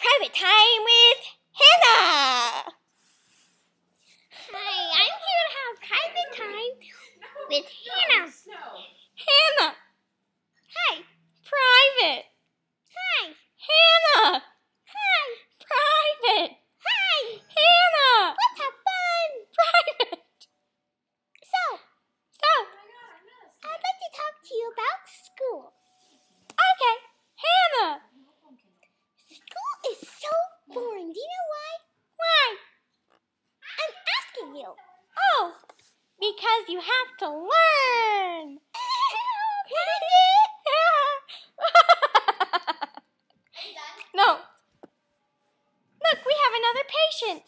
private time with Hannah. Hi, I'm here to have private time with Hannah. Hannah. Hi. Private. Hi. Hannah. Hi. Private. Hi. Hannah. Let's have fun. Private. So, I'd like to talk to you about school. Okay. Hannah. School is so boring. Do you know why? Why? I'm asking you. Oh, because you have to learn. No. Look, we have another patient.